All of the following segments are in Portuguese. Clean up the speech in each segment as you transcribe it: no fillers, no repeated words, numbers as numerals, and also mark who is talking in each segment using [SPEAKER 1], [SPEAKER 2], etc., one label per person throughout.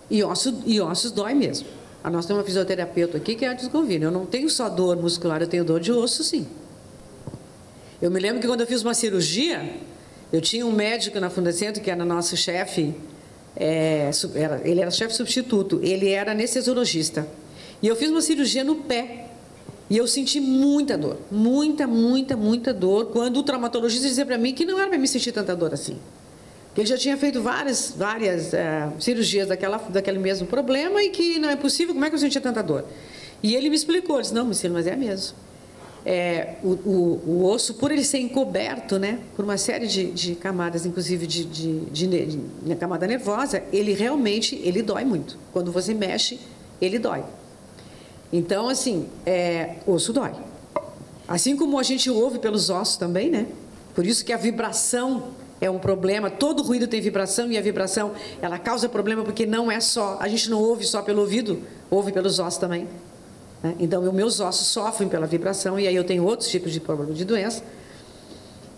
[SPEAKER 1] E ossos dói mesmo. Nós temos uma fisioterapeuta aqui que é a Desgovina. Eu não tenho só dor muscular, eu tenho dor de osso, sim. Eu me lembro que quando eu fiz uma cirurgia, eu tinha um médico na Fundacentro, que era nosso chefe, ele era chefe substituto, ele era anestesiologista. E eu fiz uma cirurgia no pé. E eu senti muita dor, muita dor, quando o traumatologista dizia para mim que não era para me sentir tanta dor assim. Que ele já tinha feito várias cirurgias daquele mesmo problema e que não é possível, como é que eu sentia tanta dor? E ele me explicou, ele disse, não, Marcelo, mas é mesmo. O osso, por ele ser encoberto, né, por uma série de camadas, inclusive na camada nervosa, ele realmente dói muito. Quando você mexe, ele dói. Então, assim, osso dói. Assim como a gente ouve pelos ossos também, né? Por isso que a vibração é um problema. Todo ruído tem vibração e a vibração, ela causa problema porque não é só... A gente não ouve só pelo ouvido, ouve pelos ossos também. Né? Então, os meus ossos sofrem pela vibração e aí eu tenho outros tipos de problema de doença.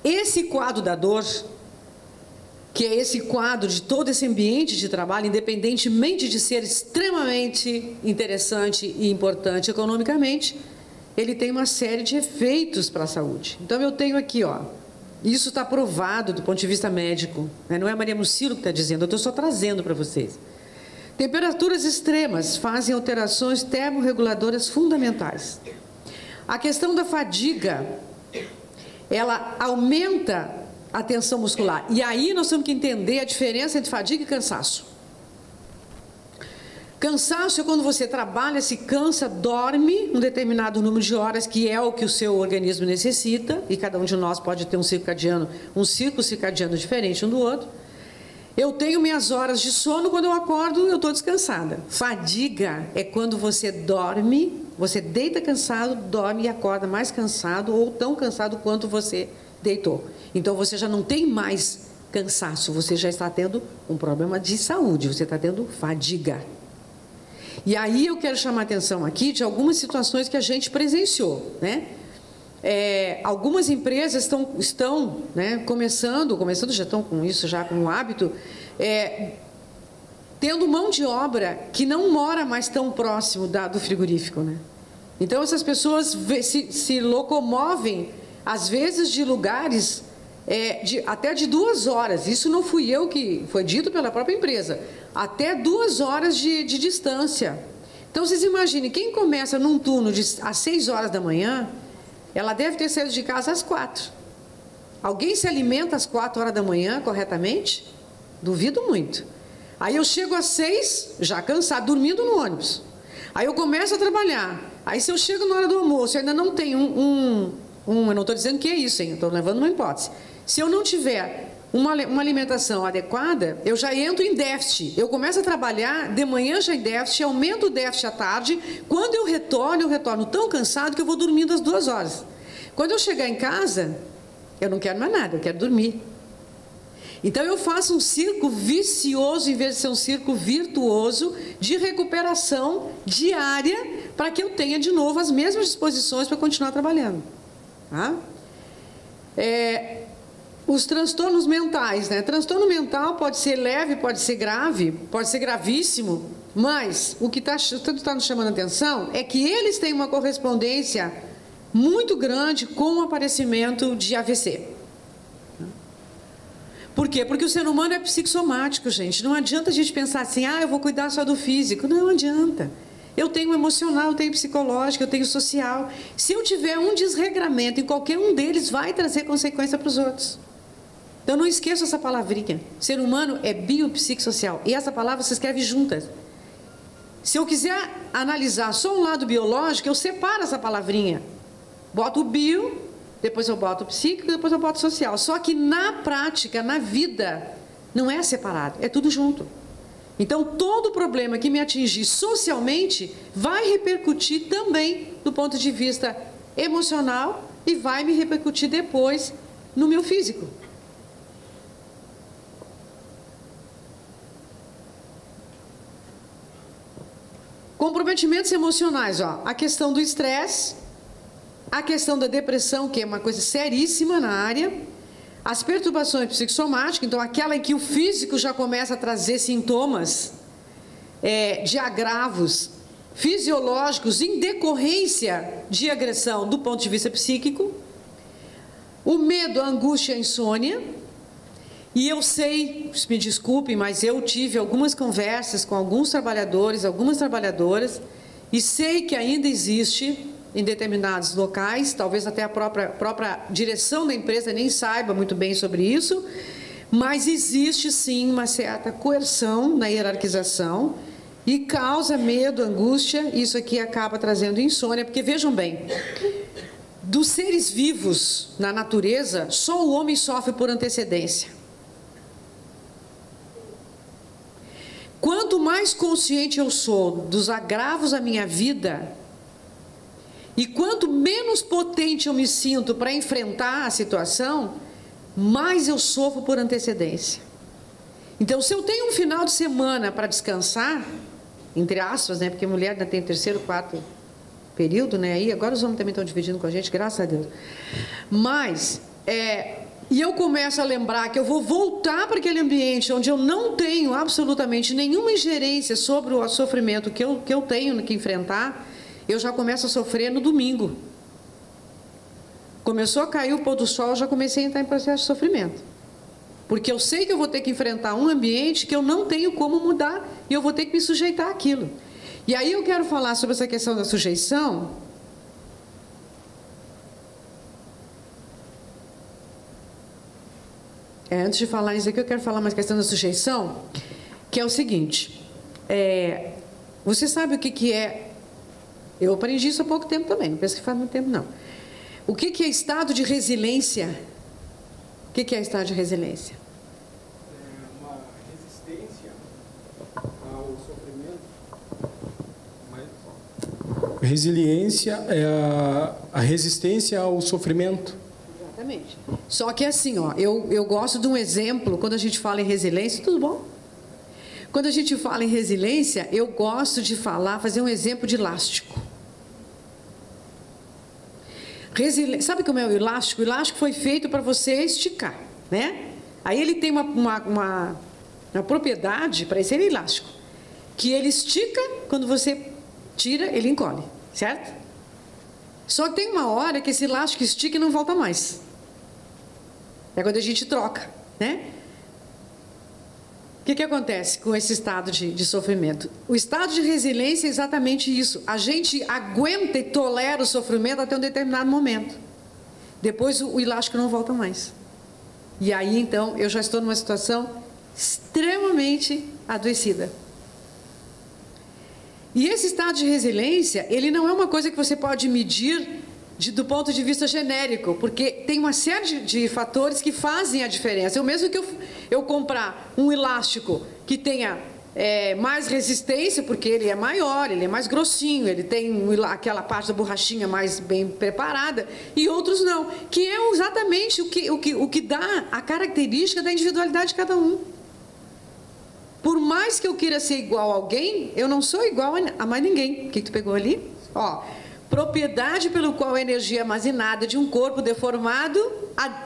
[SPEAKER 1] Esse quadro da dor, que é esse quadro de todo esse ambiente de trabalho, independentemente de ser extremamente interessante e importante economicamente, ele tem uma série de efeitos para a saúde. Então, eu tenho aqui, ó, isso está provado do ponto de vista médico, né? Não é a Maria Mucilo que está dizendo, eu estou só trazendo para vocês. Temperaturas extremas fazem alterações termorreguladoras fundamentais. A questão da fadiga, ela aumenta a tensão muscular. E aí nós temos que entender a diferença entre fadiga e cansaço. Cansaço é quando você trabalha, se cansa, dorme um determinado número de horas, que é o que o seu organismo necessita, e cada um de nós pode ter um ciclo circadiano diferente um do outro. Eu tenho minhas horas de sono, quando eu acordo, eu estou descansada. Fadiga é quando você dorme, você deita cansado, dorme e acorda mais cansado ou tão cansado quanto você deitou. Então, você já não tem mais cansaço, você já está tendo um problema de saúde, você está tendo fadiga. E aí eu quero chamar a atenção aqui de algumas situações que a gente presenciou, né? Algumas empresas estão né, começando, já estão com isso já como hábito, tendo mão de obra que não mora mais tão próximo do frigorífico, né? Então, essas pessoas se locomovem, às vezes, de lugares até de 2 horas. Isso não fui eu que foi dito pela própria empresa. Até 2 horas de distância. Então, vocês imaginem, quem começa num turno às 6 horas da manhã, ela deve ter saído de casa às 4. Alguém se alimenta às 4 horas da manhã corretamente? Duvido muito. Aí eu chego às 6, já cansado, dormindo no ônibus. Aí eu começo a trabalhar. Aí se eu chego na hora do almoço, eu ainda não tenho eu não estou dizendo que é isso, hein? Estou levando uma hipótese. Se eu não tiver uma alimentação adequada, eu já entro em déficit. Eu começo a trabalhar, de manhã já em déficit, aumento o déficit à tarde. Quando eu retorno tão cansado que eu vou dormindo às 2 horas. Quando eu chegar em casa, eu não quero mais nada, eu quero dormir. Então eu faço um círculo vicioso, em vez de ser um círculo virtuoso, de recuperação diária, para que eu tenha de novo as mesmas disposições para continuar trabalhando. Tá? Os transtornos mentais, né? Transtorno mental pode ser leve, pode ser grave, pode ser gravíssimo, mas o que está nos chamando a atenção é que eles têm uma correspondência muito grande com o aparecimento de AVC. Por quê? Porque o ser humano é psicossomático, gente. Não adianta a gente pensar assim, eu vou cuidar só do físico. Não adianta. Eu tenho emocional, eu tenho psicológico, eu tenho social. Se eu tiver um desregramento em qualquer um deles, vai trazer consequência para os outros. Então, não esqueça essa palavrinha. Ser humano é biopsicossocial. E essa palavra se escreve juntas. Se eu quiser analisar só um lado biológico, eu separo essa palavrinha. Boto o bio, depois eu boto o psíquico, depois eu boto o social. Só que na prática, na vida, não é separado, é tudo junto. Então, todo problema que me atingir socialmente vai repercutir também do ponto de vista emocional e vai me repercutir depois no meu físico. Comprometimentos emocionais, a questão do estresse, a questão da depressão, que é uma coisa seríssima na área, as perturbações psicossomáticas, então aquela em que o físico já começa a trazer sintomas, de agravos fisiológicos em decorrência de agressão do ponto de vista psíquico, o medo, a angústia, a insônia. E eu sei, me desculpem, mas eu tive algumas conversas com alguns trabalhadores, algumas trabalhadoras, e sei que ainda existe em determinados locais, talvez até a própria direção da empresa nem saiba muito bem sobre isso, mas existe sim uma certa coerção na hierarquização e causa medo, angústia, e isso aqui acaba trazendo insônia, porque vejam bem, dos seres vivos na natureza, só o homem sofre por antecedência. Quanto mais consciente eu sou dos agravos da minha vida, e quanto menos potente eu me sinto para enfrentar a situação, mais eu sofro por antecedência. Então, se eu tenho um final de semana para descansar, entre aspas, né, porque a mulher ainda tem terceiro, quarto período, né, aí agora os homens também estão dividindo com a gente, graças a Deus. Mas, e eu começo a lembrar que eu vou voltar para aquele ambiente onde eu não tenho absolutamente nenhuma ingerência sobre o sofrimento que eu tenho que enfrentar, eu já começo a sofrer no domingo. Começou a cair o pôr do sol, eu já comecei a entrar em processo de sofrimento. Porque eu sei que eu vou ter que enfrentar um ambiente que eu não tenho como mudar e eu vou ter que me sujeitar àquilo. E aí eu quero falar sobre essa questão da sujeição. Antes de falar isso aqui, eu quero falar mais questão da sujeição, que é o seguinte, você sabe o que é, eu aprendi isso há pouco tempo também, não penso que faz muito tempo não. O que é estado de resiliência? O que é estado de resiliência?
[SPEAKER 2] É uma resistência ao sofrimento. Resiliência é a resistência ao sofrimento.
[SPEAKER 1] Exatamente. Só que assim, ó, eu gosto de um exemplo, quando a gente fala em resiliência, tudo bom? Quando a gente fala em resiliência, eu gosto de fazer um exemplo de elástico. Sabe como é o elástico? O elástico foi feito para você esticar, né? Aí ele tem uma propriedade, para isso ele é elástico, que ele estica, quando você tira, ele encolhe, certo? Só que tem uma hora que esse elástico estica e não volta mais. É quando a gente troca, né? O que acontece com esse estado de sofrimento? O estado de resiliência é exatamente isso. A gente aguenta e tolera o sofrimento até um determinado momento. Depois o elástico não volta mais. E aí, então, eu já estou numa situação extremamente adoecida. E esse estado de resiliência, ele não é uma coisa que você pode medir do ponto de vista genérico, porque tem uma série de fatores que fazem a diferença. Eu mesmo que eu comprar um elástico que tenha mais resistência, porque ele é maior, ele é mais grossinho, ele tem aquela parte da borrachinha mais bem preparada, e outros não, que é exatamente o que dá a característica da individualidade de cada um. Por mais que eu queira ser igual a alguém, eu não sou igual a mais ninguém. O que tu pegou ali? Ó, propriedade pelo qual a energia armazenada de um corpo deformado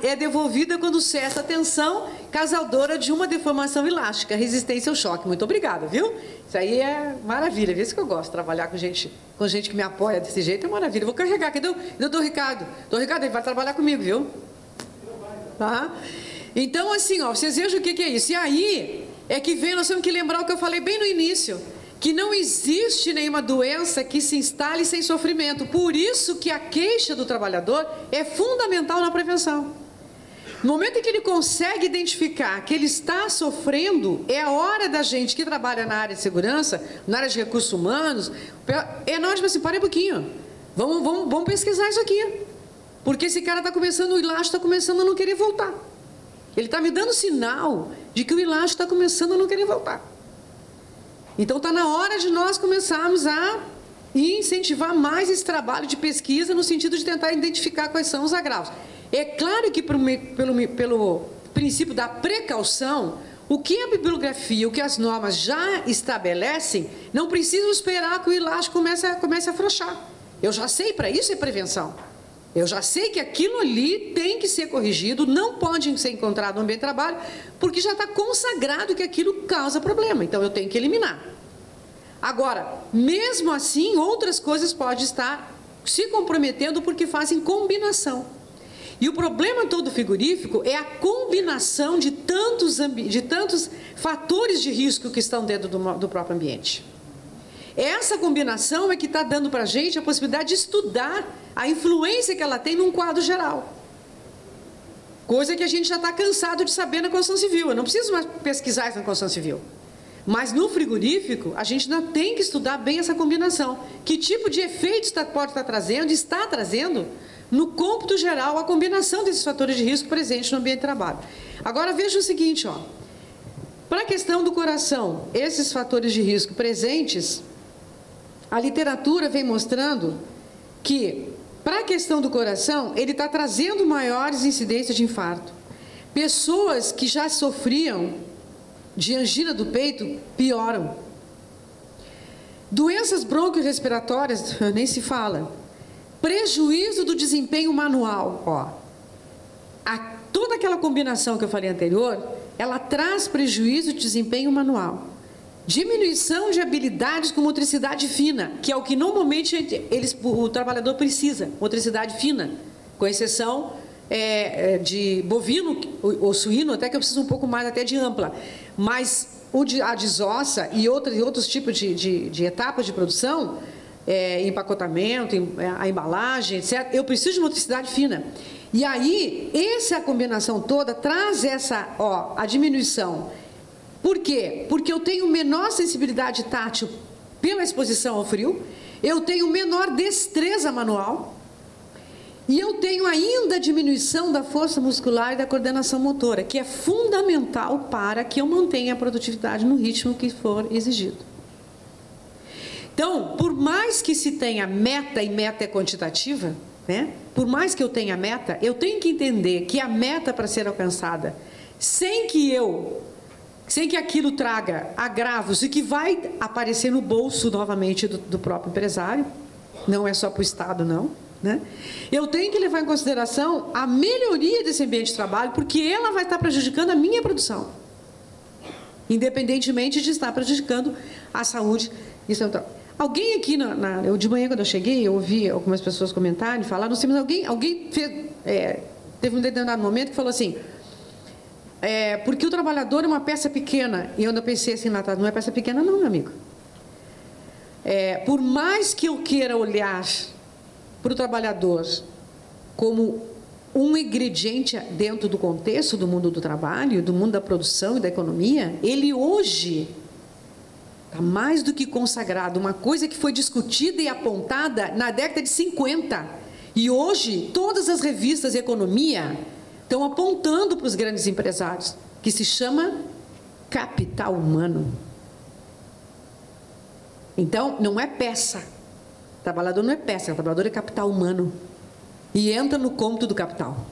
[SPEAKER 1] é devolvida quando cessa a tensão causadora de uma deformação elástica, resistência ao choque. Muito obrigada, viu? Isso aí é maravilha, vê se que eu gosto de trabalhar com gente que me apoia desse jeito, é maravilha. Eu vou carregar, cadê o Ricardo? Doutor Ricardo, ele vai trabalhar comigo, viu? Tá? Então, assim, ó, vocês vejam o que é isso. E aí é que vem, nós temos que lembrar o que eu falei bem no início, que não existe nenhuma doença que se instale sem sofrimento. Por isso que a queixa do trabalhador é fundamental na prevenção. No momento em que ele consegue identificar que ele está sofrendo, é a hora da gente que trabalha na área de segurança, na área de recursos humanos, é nós, assim, para um pouquinho, vamos pesquisar isso aqui. Porque esse cara está começando, o elástico está começando a não querer voltar. Ele está me dando sinal de que o elástico está começando a não querer voltar. Então está na hora de nós começarmos a incentivar mais esse trabalho de pesquisa no sentido de tentar identificar quais são os agravos. É claro que pelo princípio da precaução, o que a bibliografia, o que as normas já estabelecem, não precisam esperar que o elástico comece a afrouxar. Eu já sei, para isso é prevenção. Eu já sei que aquilo ali tem que ser corrigido, não pode ser encontrado no ambiente de trabalho, porque já está consagrado que aquilo causa problema. Então, eu tenho que eliminar. Agora, mesmo assim, outras coisas podem estar se comprometendo porque fazem combinação. E o problema todo frigorífico é a combinação de tantos fatores de risco que estão dentro do próprio ambiente. Essa combinação é que está dando para a gente a possibilidade de estudar a influência que ela tem num quadro geral. Coisa que a gente já está cansado de saber na construção civil. Eu não preciso mais pesquisar isso na construção civil. Mas no frigorífico, a gente ainda tem que estudar bem essa combinação. Que tipo de efeitos pode estar trazendo, está trazendo, no cômputo geral, a combinação desses fatores de risco presentes no ambiente de trabalho. Agora, veja o seguinte, ó. Para a questão do coração, esses fatores de risco presentes, a literatura vem mostrando que, para a questão do coração, ele está trazendo maiores incidências de infarto. Pessoas que já sofriam de angina do peito pioram. Doenças bronquiorrespiratórias, nem se fala. Prejuízo do desempenho manual. Ó. Toda aquela combinação que eu falei anterior, ela traz prejuízo de desempenho manual. Diminuição de habilidades com motricidade fina, que é o que normalmente o trabalhador precisa, motricidade fina, com exceção de bovino ou suíno, até que eu preciso um pouco mais até de ampla. Mas a desossa e outros tipos de etapas de produção, empacotamento, a embalagem, etc., eu preciso de motricidade fina. E aí, essa combinação toda traz a diminuição. Por quê? Porque eu tenho menor sensibilidade tátil pela exposição ao frio, eu tenho menor destreza manual, e eu tenho ainda a diminuição da força muscular e da coordenação motora, que é fundamental para que eu mantenha a produtividade no ritmo que for exigido. Então, por mais que se tenha meta, e meta é quantitativa, né? Por mais que eu tenha meta, eu tenho que entender que a meta para ser alcançada, sem que aquilo traga agravos e que vai aparecer no bolso novamente do próprio empresário, não é só para o Estado, não, né? Eu tenho que levar em consideração a melhoria desse ambiente de trabalho, porque ela vai estar prejudicando a minha produção, independentemente de estar prejudicando a saúde. Alguém aqui, eu de manhã, quando eu cheguei, eu ouvi algumas pessoas comentarem, falaram assim, mas alguém teve um determinado momento que falou assim, porque o trabalhador é uma peça pequena. E eu ainda pensei assim, não é peça pequena não, meu amigo. Por mais que eu queira olhar para o trabalhador como um ingrediente dentro do contexto do mundo do trabalho, do mundo da produção e da economia, ele hoje está mais do que consagrado, uma coisa que foi discutida e apontada na década de 50. E hoje, todas as revistas de economia estão apontando para os grandes empresários, que se chama capital humano. Então, não é peça. O trabalhador não é peça, o trabalhador é capital humano. E entra no cômputo do capital.